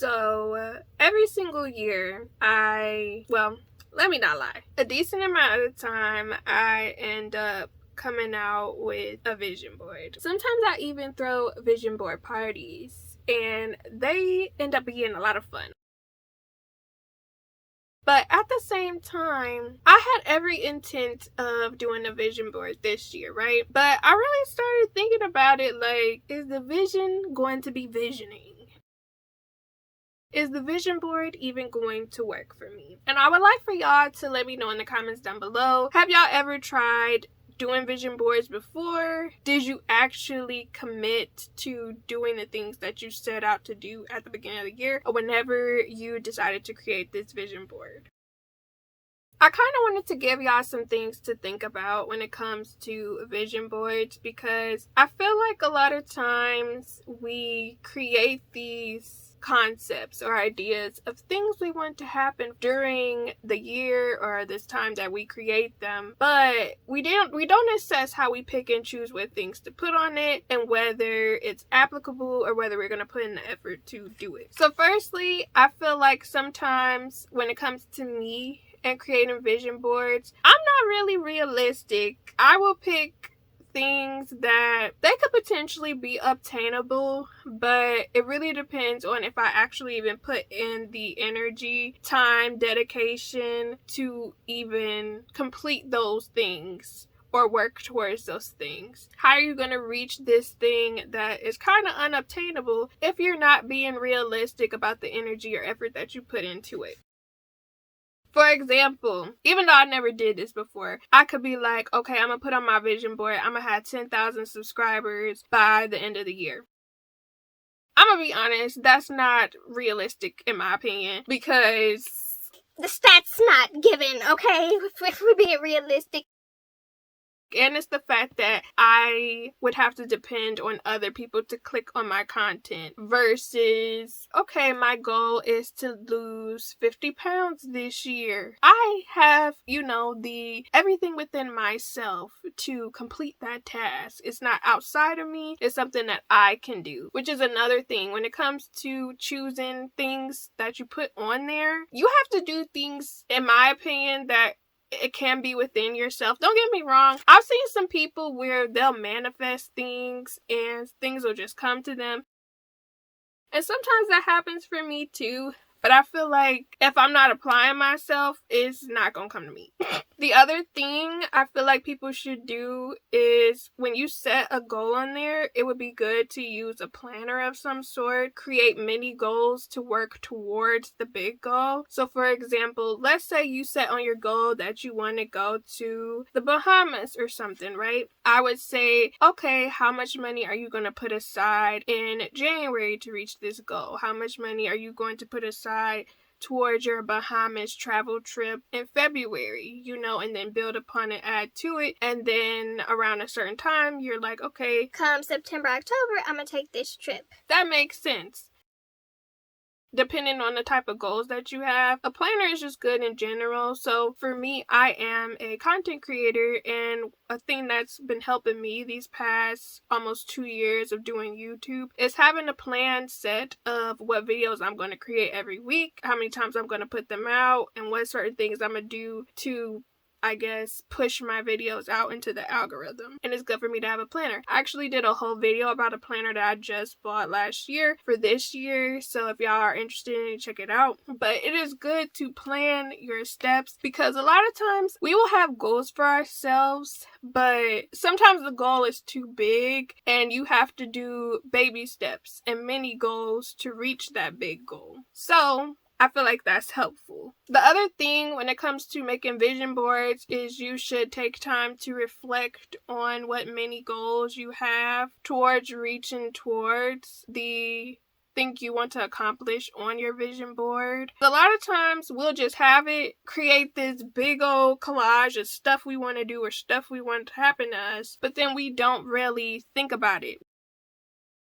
So, every single year, let me not lie. A decent amount of the time, I end up coming out with a vision board. Sometimes I even throw vision board parties, and they end up being a lot of fun. But at the same time, I had every intent of doing a vision board this year, right? But I really started thinking about it like, is the vision going to be visioning? Is the vision board even going to work for me? And I would like for y'all to let me know in the comments down below. Have y'all ever tried doing vision boards before? Did you actually commit to doing the things that you set out to do at the beginning of the year or whenever you decided to create this vision board? I kind of wanted to give y'all some things to think about when it comes to vision boards, because I feel like a lot of times we create these concepts or ideas of things we want to happen during the year or this time that we create them, but we don't assess how we pick and choose what things to put on it and whether it's applicable or whether we're going to put in the effort to do it. So firstly, I feel like sometimes when it comes to me and creating vision boards, I'm not really realistic. I will pick things that they could potentially be obtainable, but it really depends on if I actually even put in the energy, time, dedication to even complete those things or work towards those things. How are you going to reach this thing that is kind of unobtainable if you're not being realistic about the energy or effort that you put into it? For example, even though I never did this before, I could be like, okay, I'm going to put on my vision board, I'm going to have 10,000 subscribers by the end of the year. I'm going to be honest, that's not realistic in my opinion, because the stats not given, okay? If we're being realistic. And it's the fact that I would have to depend on other people to click on my content versus, okay, my goal is to lose 50 pounds this year. I have, the everything within myself to complete that task. It's not outside of me. It's something that I can do, which is another thing. When it comes to choosing things that you put on there, you have to do things, in my opinion, that it can be within yourself. Don't get me wrong. I've seen some people where they'll manifest things and things will just come to them. And sometimes that happens for me too. But I feel like if I'm not applying myself, it's not going to come to me. The other thing I feel like people should do is when you set a goal on there, it would be good to use a planner of some sort. Create mini goals to work towards the big goal. So for example, let's say you set on your goal that you want to go to the Bahamas or something, right? I would say, okay, how much money are you going to put aside in January to reach this goal? How much money are you going to put aside towards your Bahamas travel trip in February, and then build upon it, add to it, and then around a certain time, you're like, okay, come September, October, I'm gonna take this trip. That makes sense. Depending on the type of goals that you have, a planner is just good in general. So for me, I am a content creator, and a thing that's been helping me these past almost 2 years of doing YouTube is having a plan set of what videos I'm going to create every week, how many times I'm going to put them out, and what certain things I'm going to do to, I guess, push my videos out into the algorithm. And it's good for me to have a planner. I actually did a whole video about a planner that I just bought last year for this year. So if y'all are interested in it, check it out. But it is good to plan your steps, because a lot of times we will have goals for ourselves, but sometimes the goal is too big and you have to do baby steps and mini goals to reach that big goal. So I feel like that's helpful. The other thing when it comes to making vision boards is you should take time to reflect on what many goals you have towards reaching towards the thing you want to accomplish on your vision board. A lot of times we'll just have it, create this big old collage of stuff we want to do or stuff we want to happen to us, but then we don't really think about it.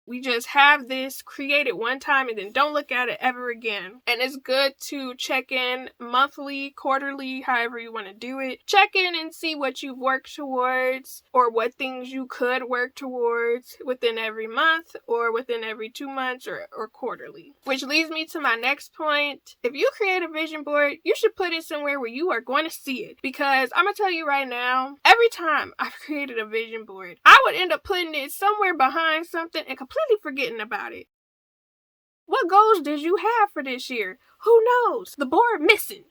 We just have this, create it one time, and then don't look at it ever again. And it's good to check in monthly, quarterly, however you want to do it. Check in and see what you've worked towards, or what things you could work towards within every month, or within every 2 months, or quarterly. Which leads me to my next point. If you create a vision board, you should put it somewhere where you are going to see it. Because I'm going to tell you right now, every time I've created a vision board, I would end up putting it somewhere behind something and completely forgetting about it. What goals did you have for this year? Who knows? The board missing.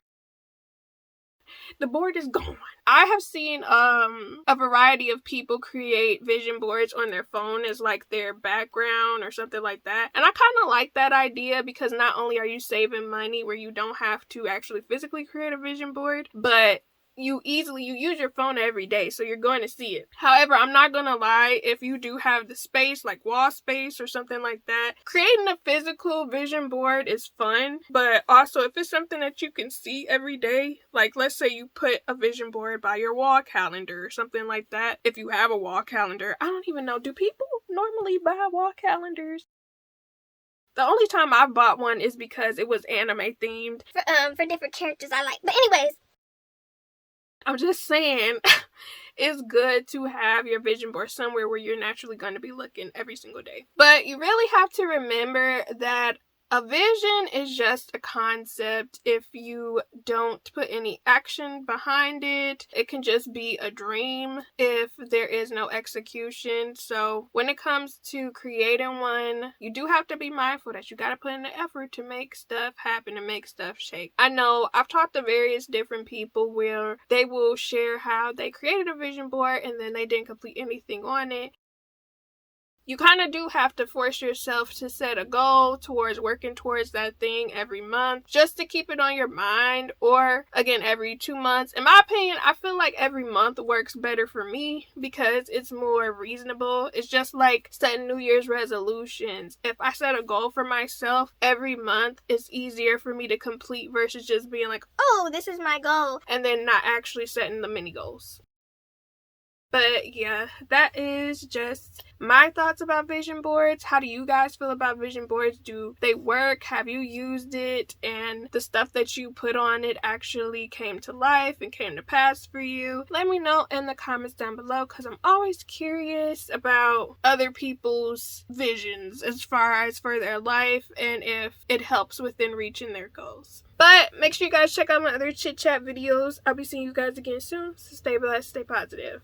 The board is gone. I have seen a variety of people create vision boards on their phone as like their background or something like that. And I kind of like that idea, because not only are you saving money where you don't have to actually physically create a vision board, but you use your phone every day, so you're going to see it. However, I'm not gonna lie, if you do have the space, like wall space or something like that, creating a physical vision board is fun. But also, if it's something that you can see every day, like let's say you put a vision board by your wall calendar or something like that. If you have a wall calendar, I don't even know, do people normally buy wall calendars? The only time I've bought one is because it was anime themed. For different characters I like. But anyways, I'm just saying, it's good to have your vision board somewhere where you're naturally going to be looking every single day. But you really have to remember that a vision is just a concept. If you don't put any action behind it, it can just be a dream if there is no execution. So when it comes to creating one, you do have to be mindful that you got to put in the effort to make stuff happen and make stuff shake. I know I've talked to various different people where they will share how they created a vision board and then they didn't complete anything on it. You kind of do have to force yourself to set a goal towards working towards that thing every month, just to keep it on your mind, or again every 2 months. In my opinion, I feel like every month works better for me because it's more reasonable. It's just like setting New Year's resolutions. If I set a goal for myself every month, it's easier for me to complete versus just being like, oh, this is my goal, and then not actually setting the mini goals. But yeah, that is just my thoughts about vision boards. How do you guys feel about vision boards? Do they work? Have you used it? And the stuff that you put on it actually came to life and came to pass for you? Let me know in the comments down below, because I'm always curious about other people's visions as far as for their life and if it helps within reaching their goals. But make sure you guys check out my other chit chat videos. I'll be seeing you guys again soon. So stay blessed, stay positive.